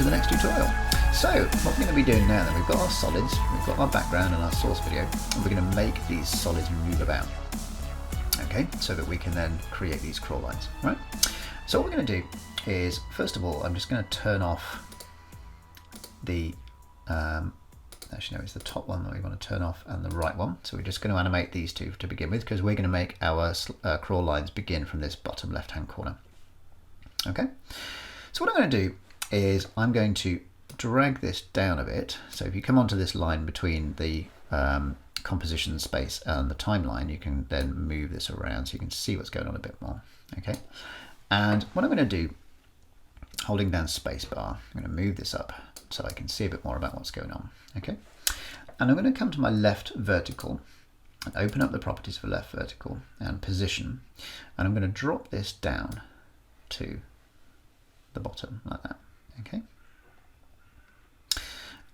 the next tutorial. So what we're going to be doing now, then, we've got our solids, we've got our background and our source video, and we're going to make these solids move about, okay, so that we can then create these crawl lines, right? So what we're going to do is, first of all, I'm just going to turn off the, actually no, it's the top one that we want to turn off and the right one. So we're just going to animate these two to begin with, because we're going to make our crawl lines begin from this bottom left hand corner. Okay, so what I'm going to do is I'm going to drag this down a bit. So if you come onto this line between the composition space and the timeline, you can then move this around so you can see what's going on a bit more. Okay, and what I'm going to do, holding down spacebar, I'm going to move this up so I can see a bit more about what's going on. Okay, and I'm going to come to my left vertical and open up the properties for left vertical and position, and I'm going to drop this down to the bottom like that. Okay,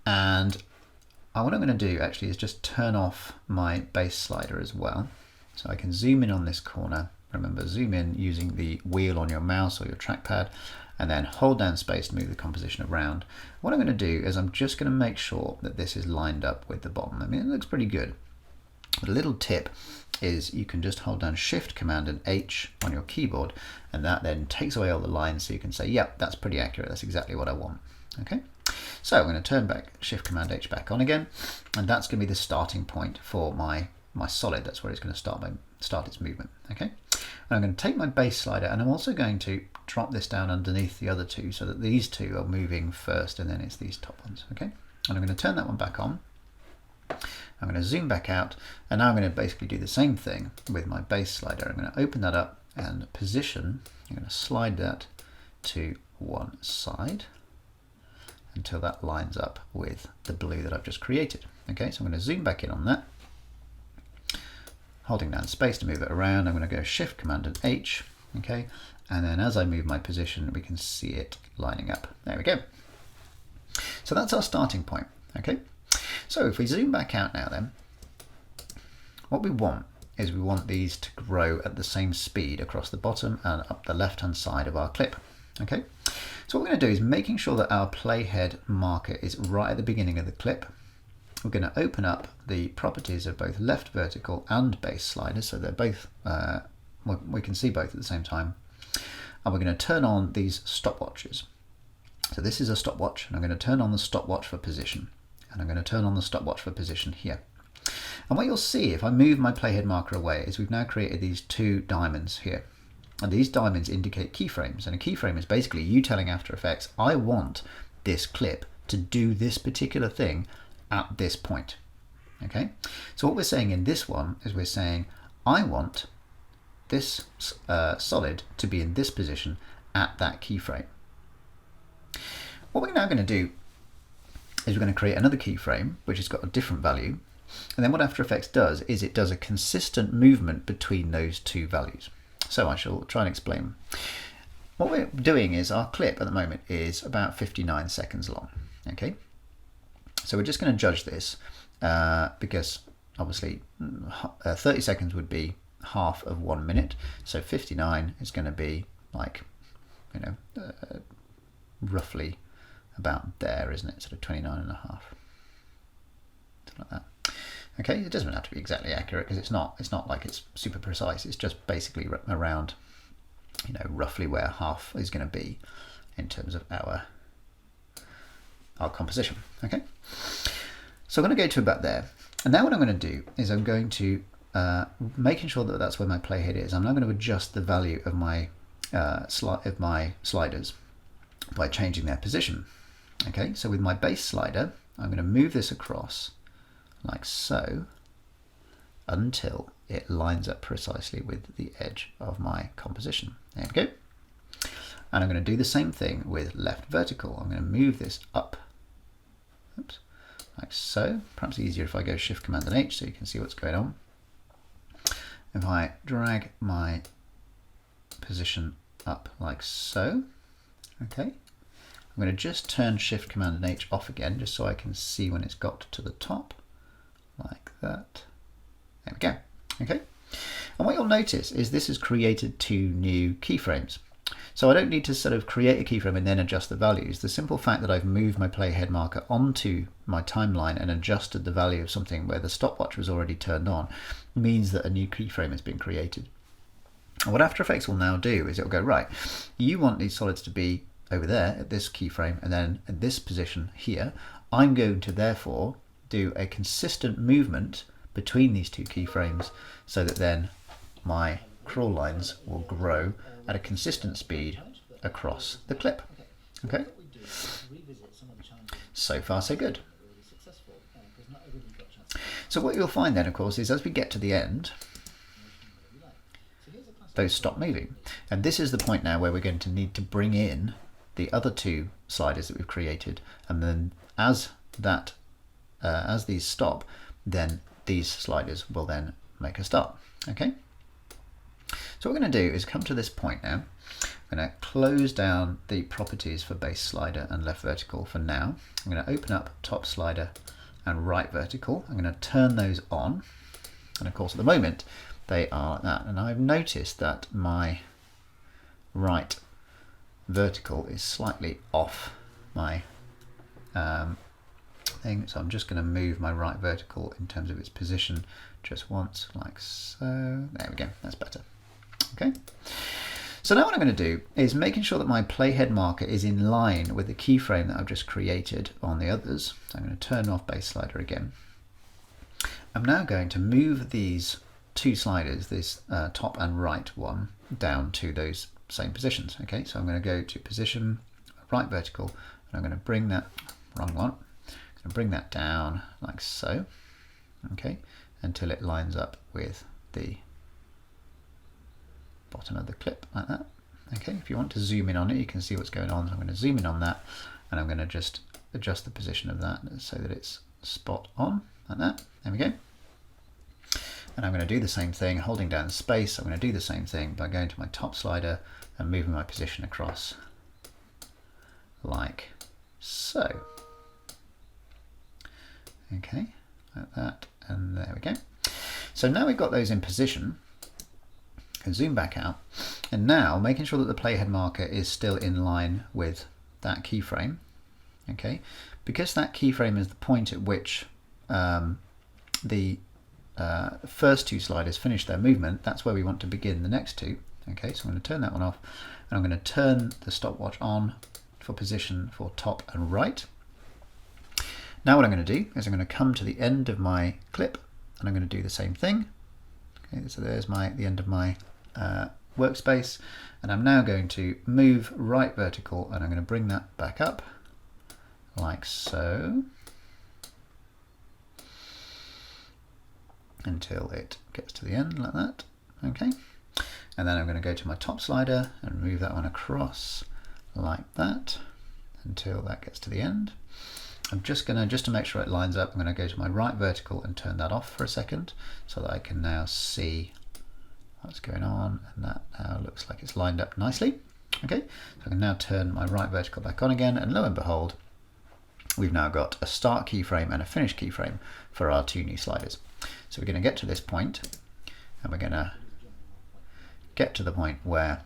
and what I'm going to do actually is just turn off my base slider as well, so I can zoom in on this corner. Remember, zoom in using the wheel on your mouse or your trackpad, and then hold down space to move the composition around. What I'm going to do is I'm just going to make sure that this is lined up with the bottom. I mean, it looks pretty good. But a little tip is you can just hold down Shift, Command and H on your keyboard, and that then takes away all the lines, so you can say, yep, that's pretty accurate, that's exactly what I want. Okay, so I'm going to turn back Shift, Command H back on again, and that's going to be the starting point for my solid. That's where it's going to start its movement. Okay, and I'm going to take my base slider, and I'm also going to drop this down underneath the other two so that these two are moving first, and then it's these top ones. Okay, and I'm going to turn that one back on. I'm going to zoom back out, and now I'm going to basically do the same thing with my base slider. I'm going to open that up and position. I'm going to slide that to one side until that lines up with the blue that I've just created. Okay, so I'm going to zoom back in on that, holding down space to move it around. I'm going to go Shift, Command and H. Okay, and then as I move my position, we can see it lining up. There we go. So that's our starting point. Okay, so if we zoom back out now, then what we want is we want these to grow at the same speed across the bottom and up the left hand side of our clip. Okay, so what we're going to do is making sure that our playhead marker is right at the beginning of the clip. We're going to open up the properties of both left vertical and base sliders, so they're both, we can see both at the same time. And we're going to turn on these stopwatches. So this is a stopwatch, and I'm going to turn on the stopwatch for position. And I'm going to turn on the stopwatch for position here. And what you'll see if I move my playhead marker away is we've now created these two diamonds here. And these diamonds indicate keyframes. And a keyframe is basically you telling After Effects, I want this clip to do this particular thing at this point. Okay, so what we're saying in this one is we're saying I want this solid to be in this position at that keyframe. What we're now going to do is we're going to create another keyframe which has got a different value, and then what After Effects does is it does a consistent movement between those two values. So I shall try and explain. What we're doing is our clip at the moment is about 59 seconds long. Okay, so we're just going to judge this because obviously 30 seconds would be half of 1 minute, so 59 is going to be like, you know, roughly about there, isn't it? Sort of 29 and a half, something like that. Okay, it doesn't have to be exactly accurate because it's not like it's super precise. It's just basically around, you know, roughly where half is going to be in terms of our composition. Okay, so I'm going to go to about there, and now what I'm going to do is I'm going to making sure that that's where my playhead is. I'm now going to adjust the value of my sliders by changing their position. Okay, so with my base slider, I'm going to move this across like so until it lines up precisely with the edge of my composition. There we go. And I'm going to do the same thing with left vertical. I'm going to move this up, oops, like so. Perhaps easier if I go Shift, Command and H so you can see what's going on. If I drag my position up like so, okay, I'm going to just turn Shift, Command and H off again just so I can see when it's got to the top, like that. There we go. Okay, and what you'll notice is this has created two new keyframes. So I don't need to sort of create a keyframe and then adjust the values. The simple fact that I've moved my playhead marker onto my timeline and adjusted the value of something where the stopwatch was already turned on means that a new keyframe has been created. And what After Effects will now do is it will go, right, you want these solids to be over there at this keyframe and then at this position here. I'm going to therefore do a consistent movement between these two keyframes so that then my crawl lines will grow at a consistent speed across the clip. Okay, so far so good. So what you'll find then, of course, is as we get to the end, those stop moving. And this is the point now where we're going to need to bring in the other two sliders that we've created, and then as these stop, then these sliders will then make a start. Okay, so what we're going to do is come to this point now. I'm going to close down the properties for base slider and left vertical for now. I'm going to open up top slider and right vertical. I'm going to turn those on, and of course at the moment they are like that, and I've noticed that my right vertical is slightly off my thing, so I'm just going to move my right vertical in terms of its position just once, like so. There we go, that's better. Okay, so now what I'm going to do is making sure that my playhead marker is in line with the keyframe that I've just created on the others. So I'm going to turn off base slider again. I'm now going to move these two sliders, this top and right one, down to those same positions. Okay, so I'm going to go to position, right vertical, and I'm going to bring that, wrong one, I'm going to bring that down like so, okay, until it lines up with the bottom of the clip like that. Okay, if you want to zoom in on it, you can see what's going on. So I'm going to zoom in on that, and I'm going to just adjust the position of that so that it's spot on like that. There we go. And I'm going to do the same thing, holding down space. I'm going to do the same thing by going to my top slider and moving my position across like so. Okay, like that, and there we go. So now we've got those in position. I can zoom back out, and now making sure that the playhead marker is still in line with that keyframe. Okay, because that keyframe is the point at which the first two sliders finish their movement, that's where we want to begin the next two. Okay, so I'm going to turn that one off, and I'm going to turn the stopwatch on for position for top and right. Now what I'm going to do is I'm going to come to the end of my clip, and I'm going to do the same thing. Okay, so there's the end of my workspace, and I'm now going to move right vertical, and I'm going to bring that back up like so, until it gets to the end like that. Okay, and then I'm going to go to my top slider and move that one across like that until that gets to the end. I'm just going to, just to make sure it lines up, I'm going to go to my right vertical and turn that off for a second so that I can now see what's going on, and that now looks like it's lined up nicely. Okay, so I can now turn my right vertical back on again, and lo and behold, we've now got a start keyframe and a finish keyframe for our two new sliders. So we're going to get to this point, and we're going to get to the point where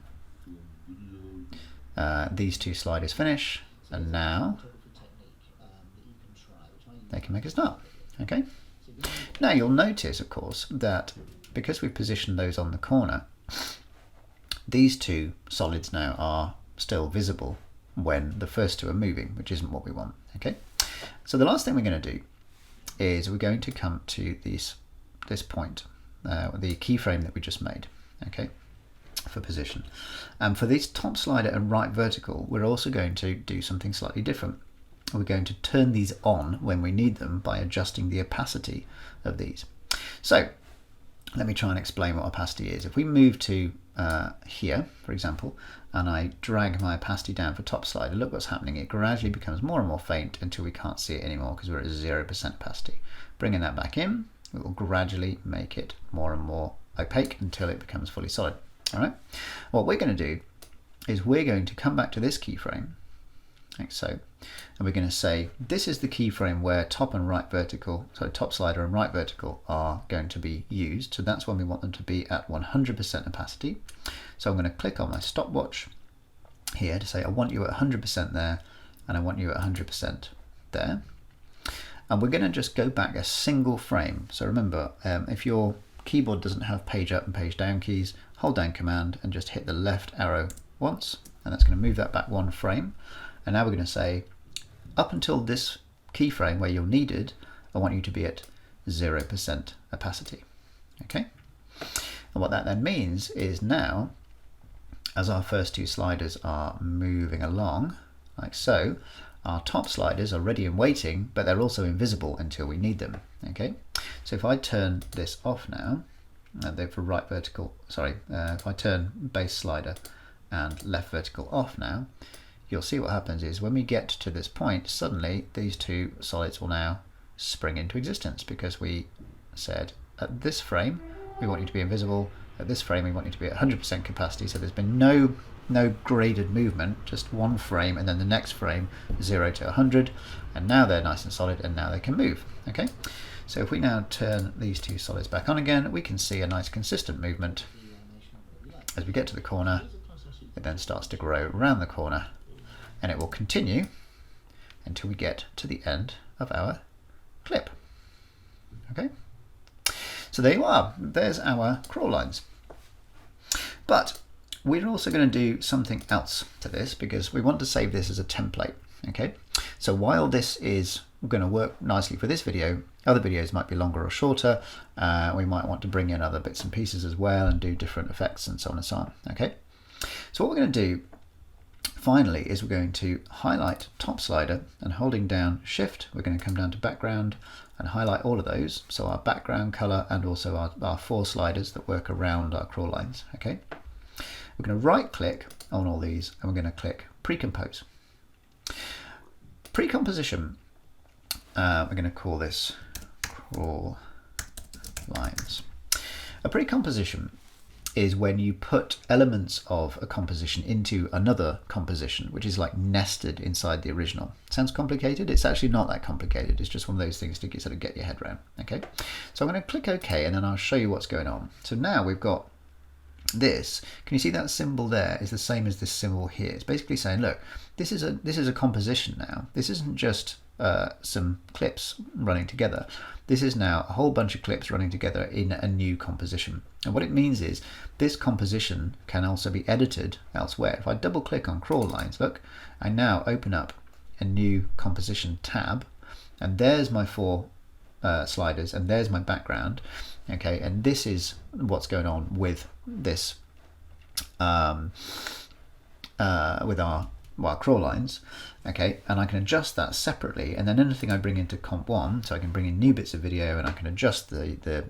these two sliders finish, and now they can make a start. Okay. Now you'll notice, of course, that because we've positioned those on the corner, these two solids now are still visible when the first two are moving, which isn't what we want. Okay. So the last thing we're going to do is we're going to come to this point, the keyframe that we just made. Okay, for position. And for this top slider and right vertical, we're also going to do something slightly different. We're going to turn these on when we need them by adjusting the opacity of these. So let me try and explain what opacity is. If we move to here, for example, and I drag my opacity down for top slider, look what's happening. It gradually becomes more and more faint until we can't see it anymore because we're at 0% opacity. Bringing that back in, it will gradually make it more and more opaque until it becomes fully solid. All right. What we're going to do is we're going to come back to this keyframe, like so, and we're going to say this is the keyframe where top and right vertical, so top slider and right vertical are going to be used. So that's when we want them to be at 100% opacity. So I'm going to click on my stopwatch, here to say I want you at 100% there, and I want you at 100% there. And we're going to just go back a single frame. So remember, if your keyboard doesn't have page up and page down keys, hold down Command and just hit the left arrow once, and that's going to move that back one frame. And now we're going to say, up until this keyframe where you're needed, I want you to be at 0% opacity. Okay? And what that then means is now, as our first two sliders are moving along, like so, our top sliders are ready and waiting, but they're also invisible until we need them. Okay? So if I turn this off now, for right vertical, if I turn base slider and left vertical off now, you'll see what happens is when we get to this point, suddenly these two solids will now spring into existence, because we said at this frame we want you to be invisible, at this frame we want you to be at 100% capacity, so there's been no graded movement, just one frame and then the next frame 0 to 100, and now they're nice and solid and now they can move. Okay, so if we now turn these two solids back on again, we can see a nice consistent movement. As we get to the corner, it then starts to grow around the corner, and it will continue until we get to the end of our clip. Okay, so there you are, there's our crawl lines. But we're also going to do something else to this, because we want to save this as a template. Okay, so while this is going to work nicely for this video, other videos might be longer or shorter. We might want to bring in other bits and pieces as well and do different effects and so on and so on. Okay, so what we're going to do finally is we're going to highlight top slider, and holding down Shift, we're going to come down to background and highlight all of those. So our background color and also our four sliders that work around our crawl lines. Okay, we're going to right click on all these and we're going to click pre-compose. Pre-composition, we're going to call this crawl lines. A pre-composition is when you put elements of a composition into another composition, which is like nested inside the original. Sounds complicated? It's actually not that complicated. It's just one of those things to sort of get your head around. Okay, so I'm going to click OK, and then I'll show you what's going on. So now we've got this. Can you see that symbol there is the same as this symbol here? It's basically saying, look, this is a composition now. This isn't just some clips running together. This is now a whole bunch of clips running together in a new composition. And what it means is this composition can also be edited elsewhere. If I double click on crawl lines, look, I now open up a new composition tab, and there's my four sliders, and there's my background. Okay, and this is what's going on with this with our crawl lines. Okay, and I can adjust that separately, and then anything I bring into comp 1, so I can bring in new bits of video, and I can adjust the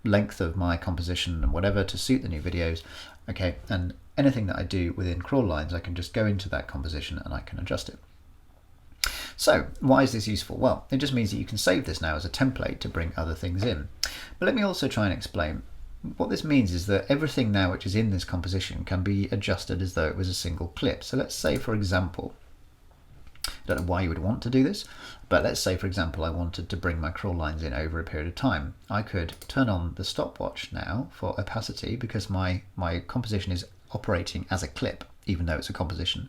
length of my composition and whatever to suit the new videos. Okay, and anything that I do within crawl lines, I can just go into that composition and I can adjust it. So why is this useful? Well, it just means that you can save this now as a template to bring other things in. But let me also try and explain. What this means is that everything now which is in this composition can be adjusted as though it was a single clip. So let's say, for example, I don't know why you would want to do this, but let's say, for example, I wanted to bring my crawl lines in over a period of time. I could turn on the stopwatch now for opacity, because my composition is operating as a clip, even though it's a composition.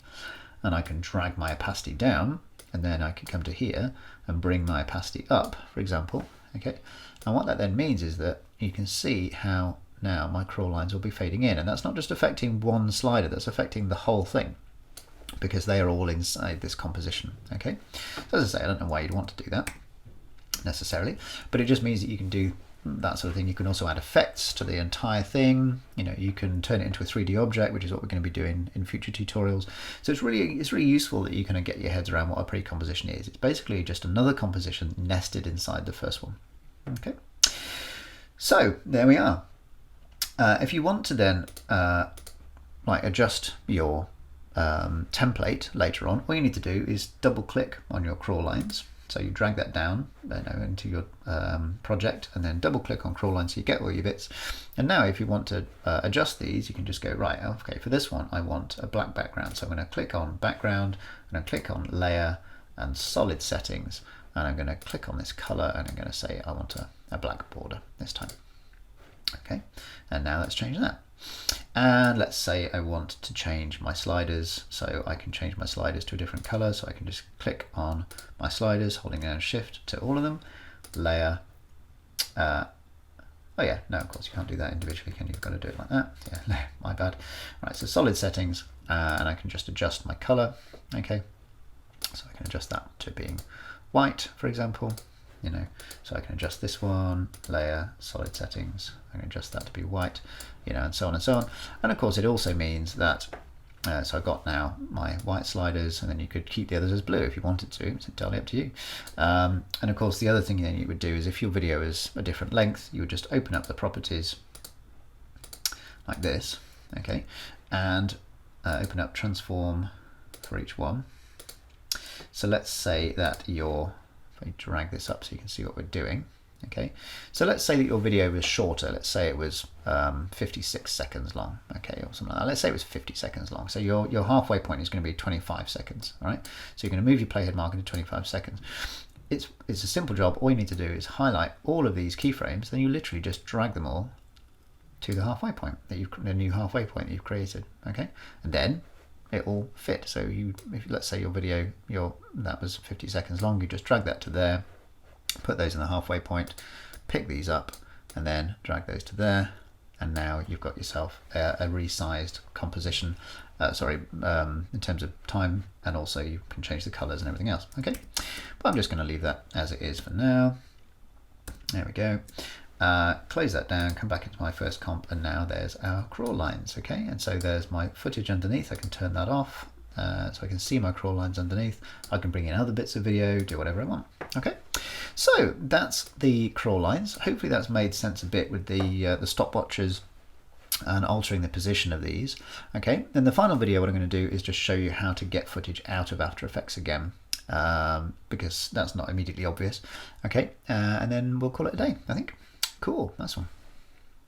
And I can drag my opacity down, and then I can come to here and bring my opacity up, for example. Okay, and what that then means is that you can see how now my crawl lines will be fading in, and that's not just affecting one slider, that's affecting the whole thing, because they are all inside this composition. Okay, so as I say, I don't know why you'd want to do that necessarily, but it just means that you can do that sort of thing. You can also add effects to the entire thing. You know, you can turn it into a 3D object, which is what we're going to be doing in future tutorials. So it's really useful that you kind of get your heads around what a pre-composition is. It's basically just another composition nested inside the first one. Okay, so there we are. If you want to then like adjust your template later on, all you need to do is double click on your crawl lines. So you drag that down into your project, and then double click on crawl lines so you get all your bits. And now if you want to adjust these, you can just go, right, okay, for this one I want a black background. So I'm going to click on background, and I click on layer and solid settings, and I'm going to click on this color, and I'm going to say I want a black border this time. Okay, and now let's change that. And let's say I want to change my sliders, so I can change my sliders to a different color. So I can just click on my sliders, holding down Shift to all of them, layer. Oh yeah, no, of course you can't do that individually, can you? You've got to do it like that. Yeah, no, my bad. Right, so solid settings, and I can just adjust my color. Okay, so I can adjust that to being white, for example. You know, so I can adjust this one, layer, solid settings. I can adjust that to be white, you know, and so on and so on. And of course, it also means that, so I've got now my white sliders, and then you could keep the others as blue if you wanted to. It's entirely up to you. And of course, the other thing then you would do is if your video is a different length, you would just open up the properties like this, okay, and open up transform for each one. So let's say that if I drag this up so you can see what we're doing. Okay, so let's say that your video was shorter. Let's say it was 56 seconds long, okay, or something like that. Let's say it was 50 seconds long. So your halfway point is going to be 25 seconds, all right? So you're going to move your playhead marker to 25 seconds. It's a simple job. All you need to do is highlight all of these keyframes, then you literally just drag them all to the halfway point the new halfway point that you've created, okay? And then it will fit. So if let's say your video that was 50 seconds long, you just drag that to there, put those in the halfway point, pick these up, and then drag those to there, and now you've got yourself a resized composition, in terms of time, and also you can change the colors and everything else, okay? But I'm just going to leave that as it is for now. There we go. Close that down, come back into my first comp, and now there's our crawl lines, okay? And so there's my footage underneath. I can turn that off, so I can see my crawl lines underneath. I can bring in other bits of video, do whatever I want, okay? So that's the crawl lines. Hopefully that's made sense a bit with the stopwatches and altering the position of these, okay? Then the final video, what I'm going to do is just show you how to get footage out of After Effects again, because that's not immediately obvious, okay? And then we'll call it a day, I think. Cool, nice one.